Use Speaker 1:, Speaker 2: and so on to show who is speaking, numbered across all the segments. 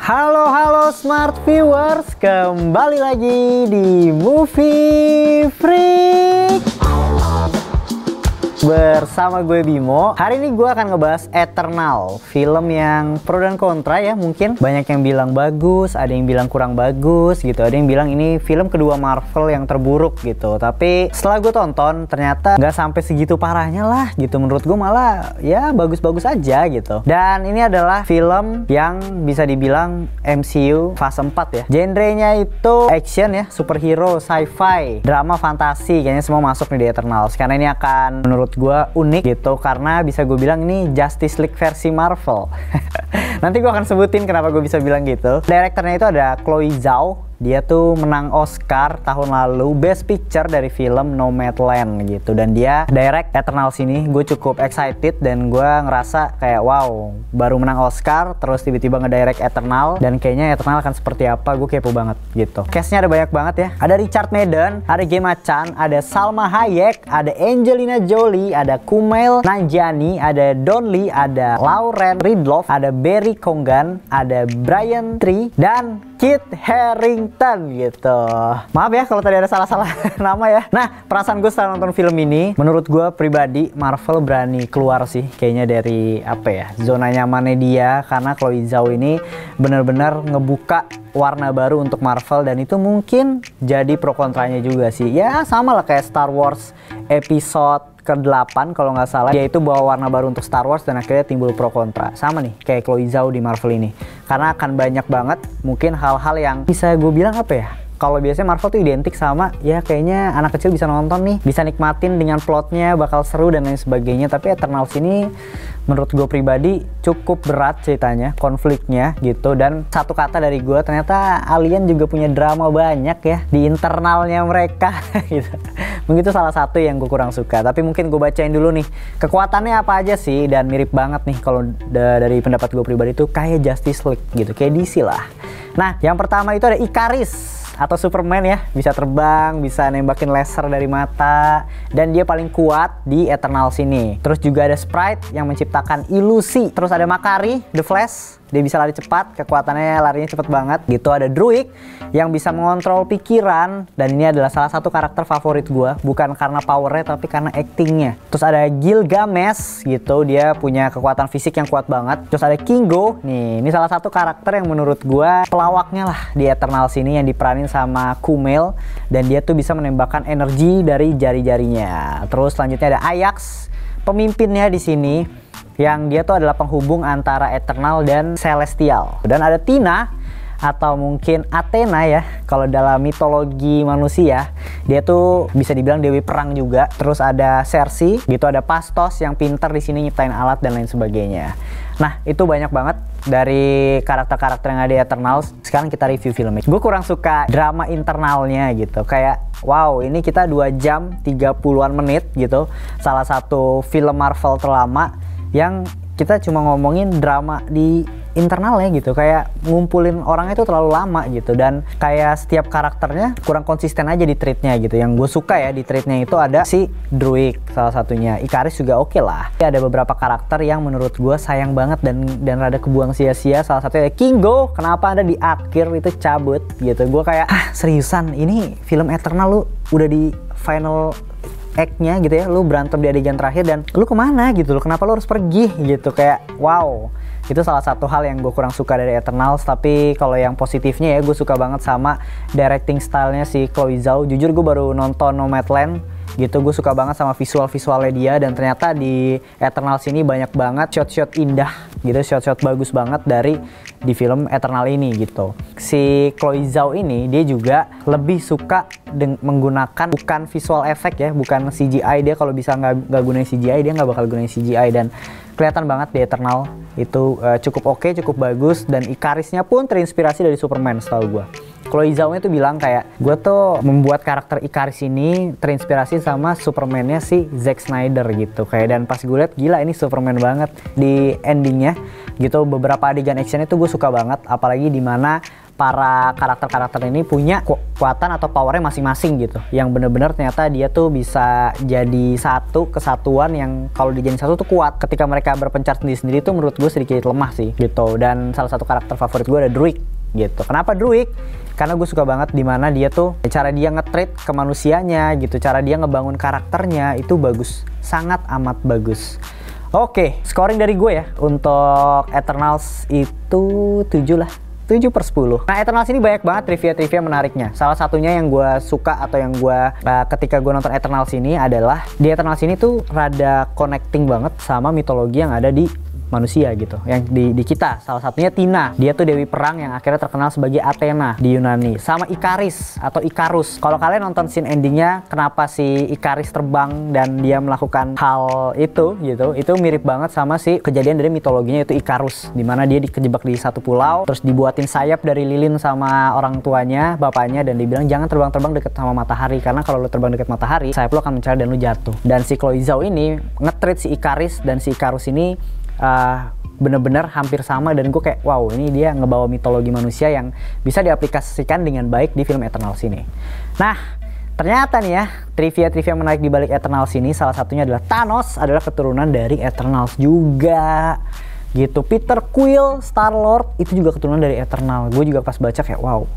Speaker 1: Halo smart viewers, kembali lagi di Movie Freak bersama gue Bimo. Hari ini gue akan ngebahas Eternal, film yang pro dan kontra ya. Mungkin banyak yang bilang bagus, ada yang bilang kurang bagus gitu, ada yang bilang ini film kedua Marvel yang terburuk gitu. Tapi setelah gue tonton ternyata nggak sampai segitu parahnya lah gitu. Menurut gue malah ya bagus-bagus aja gitu. Dan ini adalah film yang bisa dibilang MCU fase 4 ya. Genrenya itu action ya, superhero, sci-fi, drama, fantasi, kayaknya semua masuk nih di Eternals. Karena ini akan menurut gue unik gitu, karena bisa gue bilang ini Justice League versi Marvel. Nanti gue akan sebutin kenapa gue bisa bilang gitu. Direkturnya itu ada Chloe Zhao. Dia tuh menang Oscar tahun lalu Best Picture dari film Nomadland gitu. Dan dia direct Eternals ini. Gue cukup excited dan gue ngerasa kayak wow, baru menang Oscar terus tiba-tiba ngedirect Eternal. Dan kayaknya Eternal akan seperti apa, gue kepo banget gitu. Cast-nya ada banyak banget ya. Ada Richard Madden, ada Gemma Chan, ada Salma Hayek, ada Angelina Jolie, ada Kumail Nanjiani, ada Don Lee, ada Lauren Ridloff, ada Barry Keoghan, ada Brian Tree, dan Kit Harington gitu. Maaf ya kalau tadi ada salah-salah nama ya. Nah, perasaan gue setelah nonton film ini, menurut gue pribadi Marvel berani keluar sih kayaknya dari apa ya, zona nyamannya dia, karena Chloe Zhao ini benar-benar ngebuka warna baru untuk Marvel, dan itu mungkin jadi pro kontranya juga sih. Ya sama lah kayak Star Wars episode ke-8 kalau nggak salah, dia itu bawa warna baru untuk Star Wars dan akhirnya timbul pro kontra. Sama nih kayak Chloe Zhao di Marvel ini, karena akan banyak banget mungkin hal-hal yang bisa gue bilang apa ya, kalau biasanya Marvel tuh identik sama ya kayaknya anak kecil bisa nonton nih, bisa nikmatin dengan plotnya, bakal seru dan lain sebagainya. Tapi Eternals ini menurut gue pribadi cukup berat ceritanya, konfliknya gitu. Dan satu kata dari gue, ternyata Alien juga punya drama banyak ya di internalnya mereka gitu. Mungkin itu salah satu yang gue kurang suka. Tapi mungkin gue bacain dulu nih kekuatannya apa aja sih, dan mirip banget nih kalau dari pendapat gue pribadi tuh kayak Justice League gitu, kayak DC lah. Nah, yang pertama itu ada Ikaris atau Superman ya, bisa terbang, bisa nembakin laser dari mata, dan dia paling kuat di Eternals ini. Terus juga ada Sprite yang menciptakan ilusi. Terus ada Makari, The Flash, dia bisa lari cepat, kekuatannya larinya cepet banget gitu. Ada Druig yang bisa mengontrol pikiran, dan ini adalah salah satu karakter favorit gue, bukan karena powernya tapi karena actingnya. Terus ada Gilgamesh gitu, dia punya kekuatan fisik yang kuat banget. Terus ada Kingo, nih ini salah satu karakter yang menurut gue pelawaknya lah di Eternals ini, yang diperanin sama Kumail, dan dia tuh bisa menembakkan energi dari jari-jarinya. Terus selanjutnya ada Ajax, pemimpinnya di sini, yang dia tuh adalah penghubung antara Eternal dan Celestial. Dan ada Tina atau mungkin Athena ya, kalau dalam mitologi manusia, dia tuh bisa dibilang dewi perang juga. Terus ada Cersei gitu, ada Phastos yang pinter di sini nyiptain alat dan lain sebagainya. Nah, itu banyak banget dari karakter-karakter yang ada di Eternals. Sekarang kita review filmnya. Gue kurang suka drama internalnya gitu. Kayak wow, ini kita 2 jam 30-an menit gitu, salah satu film Marvel terlama yang kita cuma ngomongin drama di internalnya gitu. Kayak ngumpulin orang itu terlalu lama gitu, dan kayak setiap karakternya kurang konsisten aja di treatnya gitu. Yang gue suka ya di treatnya itu ada si Druig salah satunya, Ikaris juga oke lah. Ada beberapa karakter yang menurut gue sayang banget dan rada kebuang sia-sia. Salah satunya Kingo, kenapa ada di akhir itu cabut gitu. Gue kayak seriusan ini film Eternal lu udah di final act-nya gitu ya, lu berantem di adegan terakhir dan lu kemana gitu, lu kenapa lu harus pergi gitu. Kayak wow, itu salah satu hal yang gue kurang suka dari Eternals. Tapi kalau yang positifnya ya, gue suka banget sama directing stylenya si Chloe Zhao. Jujur gue baru nonton Nomadland gitu, gue suka banget sama visualnya dia, dan ternyata di Eternals ini banyak banget shot-shot indah gitu, shot-shot bagus banget dari di film Eternal ini gitu. Si Chloe Zhao ini dia juga lebih suka menggunakan bukan visual effect ya, bukan CGI. Dia kalau bisa nggak gunain CGI, dia nggak bakal gunain CGI, dan kelihatan banget di Eternal itu cukup oke, cukup bagus. Dan Ikarisnya pun terinspirasi dari Superman setahu gue. Chloe Zhao itu bilang kayak, gue tuh membuat karakter Ikaris ini terinspirasi sama Superman-nya si Zack Snyder gitu. Kayak, dan pas gue liat, gila ini Superman banget di endingnya gitu. Beberapa adegan actionnya tuh gue suka banget, apalagi dimana para karakter-karakter ini punya kekuatan atau powernya masing-masing gitu, yang bener-bener ternyata dia tuh bisa jadi satu kesatuan yang kalau dijadiin satu tuh kuat. Ketika mereka berpencar sendiri-sendiri tuh menurut gue sedikit lemah sih gitu. Dan salah satu karakter favorit gue ada Druig gitu. Kenapa Druig? Karena gue suka banget dimana dia tuh cara dia nge-treat ke manusianya gitu, cara dia ngebangun karakternya itu bagus, sangat amat bagus. Oke, scoring dari gue ya untuk Eternals itu 7 lah. 7/10. Nah, Eternals ini banyak banget trivia-trivia menariknya. Salah satunya yang gue suka atau yang gue ketika gue nonton Eternals ini adalah di Eternals ini tuh rada connecting banget sama mitologi yang ada di manusia gitu, yang di kita. Salah satunya Tina, dia tuh dewi perang yang akhirnya terkenal sebagai Athena di Yunani, sama Ikaris atau Ikarus. Kalau kalian nonton scene endingnya, kenapa si Ikaris terbang dan dia melakukan hal itu gitu, itu mirip banget sama si kejadian dari mitologinya itu Ikarus, dimana dia dikejebak di satu pulau, terus dibuatin sayap dari lilin sama orang tuanya, bapaknya, dan dibilang jangan terbang-terbang deket sama matahari, karena kalau lu terbang deket matahari, sayap lu akan mencari dan lu jatuh. Dan si Chloe Zhao ini nge-treat si Ikaris dan si Ikarus ini bener-bener hampir sama, dan gue kayak wow, ini dia ngebawa mitologi manusia yang bisa diaplikasikan dengan baik di film Eternals ini. Nah, ternyata nih ya, trivia-trivia menarik di balik Eternals ini, salah satunya adalah Thanos adalah keturunan dari Eternals juga gitu. Peter Quill, Star-Lord itu juga keturunan dari Eternal. Gue juga pas baca kayak wow,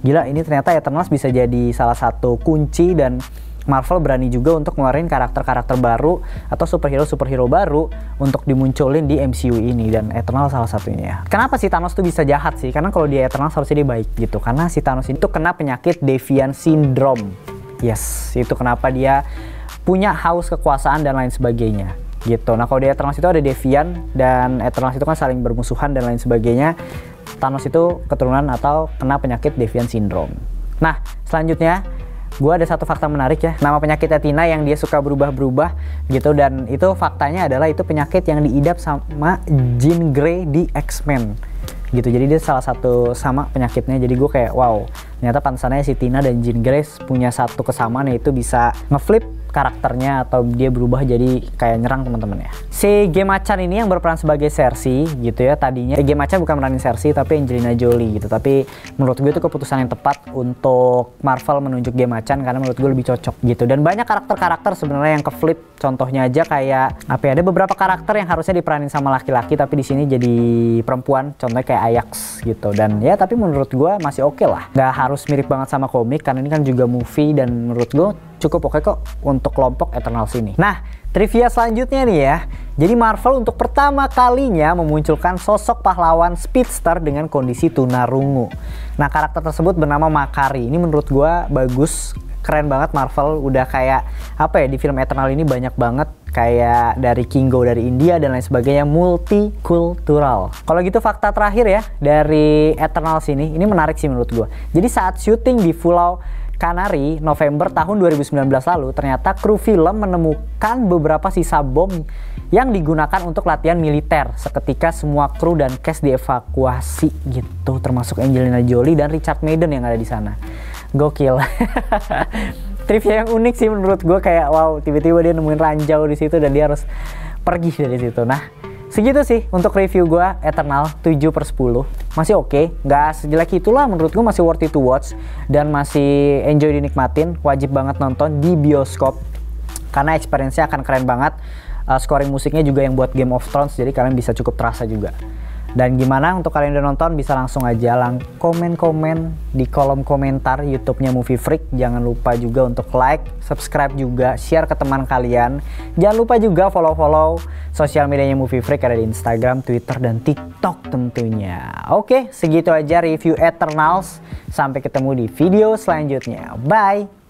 Speaker 1: gila, ini ternyata Eternals bisa jadi salah satu kunci, dan Marvel berani juga untuk ngeluarin karakter-karakter baru atau superhero baru untuk dimunculin di MCU ini, dan Eternal salah satunya. Kenapa si Thanos tuh bisa jahat sih? Karena kalau dia Eternal harusnya dia baik gitu. Karena si Thanos ini tuh kena penyakit Deviant Syndrome. Yes, itu kenapa dia punya haus kekuasaan dan lain sebagainya gitu. Nah, kalau di Eternals itu ada Deviant, dan Eternals itu kan saling bermusuhan dan lain sebagainya. Thanos itu keturunan atau kena penyakit Deviant Syndrome. Nah, selanjutnya gue ada satu fakta menarik ya. Nama penyakitnya Tina yang dia suka berubah-berubah gitu, dan itu faktanya adalah itu penyakit yang diidap sama Jean Grey di X-Men gitu. Jadi dia salah satu sama penyakitnya. Jadi gue kayak wow, ternyata pantesannya si Tina dan Jean Grey punya satu kesamaan, yaitu bisa ngeflip karakternya atau dia berubah jadi kayak nyerang teman-temannya. Si Gemma-chan ini yang berperan sebagai Cersei gitu ya, tadinya Gemma-chan bukan meranin Cersei tapi Angelina Jolie gitu, tapi menurut gue itu keputusan yang tepat untuk Marvel menunjuk Gemma-chan karena menurut gue lebih cocok gitu. Dan banyak karakter-karakter sebenarnya yang ke-flip, contohnya aja kayak apa ya, ada beberapa karakter yang harusnya diperanin sama laki-laki tapi di sini jadi perempuan, contohnya kayak Ajax gitu. Dan ya tapi menurut gue masih oke lah, nggak harus mirip banget sama komik karena ini kan juga movie, dan menurut gue cukup oke kok untuk kelompok Eternals ini. Nah, trivia selanjutnya nih ya. Jadi Marvel untuk pertama kalinya memunculkan sosok pahlawan speedster dengan kondisi tunarungu. Nah, karakter tersebut bernama Makari. Ini menurut gua bagus, keren banget. Marvel udah kayak apa ya, di film Eternal ini banyak banget kayak dari Kingo dari India dan lain sebagainya, multikultural. Kalau gitu fakta terakhir ya dari Eternals ini menarik sih menurut gua. Jadi saat syuting di Pulau Canary November tahun 2019 lalu, ternyata kru film menemukan beberapa sisa bom yang digunakan untuk latihan militer. Seketika semua kru dan cast dievakuasi gitu, termasuk Angelina Jolie dan Richard Madden yang ada di sana. Gokil. Trivia yang unik sih menurut gue, kayak wow, tiba-tiba dia nemuin ranjau di situ dan dia harus pergi dari situ. Nah, segitu sih untuk review gue Eternal 7/10. Masih oke, nggak sejelek itulah, menurut gue masih worth it to watch dan masih enjoy dinikmatin. Wajib banget nonton di bioskop karena experience-nya akan keren banget. Scoring musiknya juga yang buat Game of Thrones, jadi kalian bisa cukup terasa juga. Dan gimana untuk kalian udah nonton, bisa langsung aja komen-komen di kolom komentar YouTube-nya Movie Freak. Jangan lupa juga untuk like, subscribe juga, share ke teman kalian. Jangan lupa juga follow sosial medianya Movie Freak, ada di Instagram, Twitter, dan TikTok tentunya. Oke, segitu aja review Eternals. Sampai ketemu di video selanjutnya. Bye!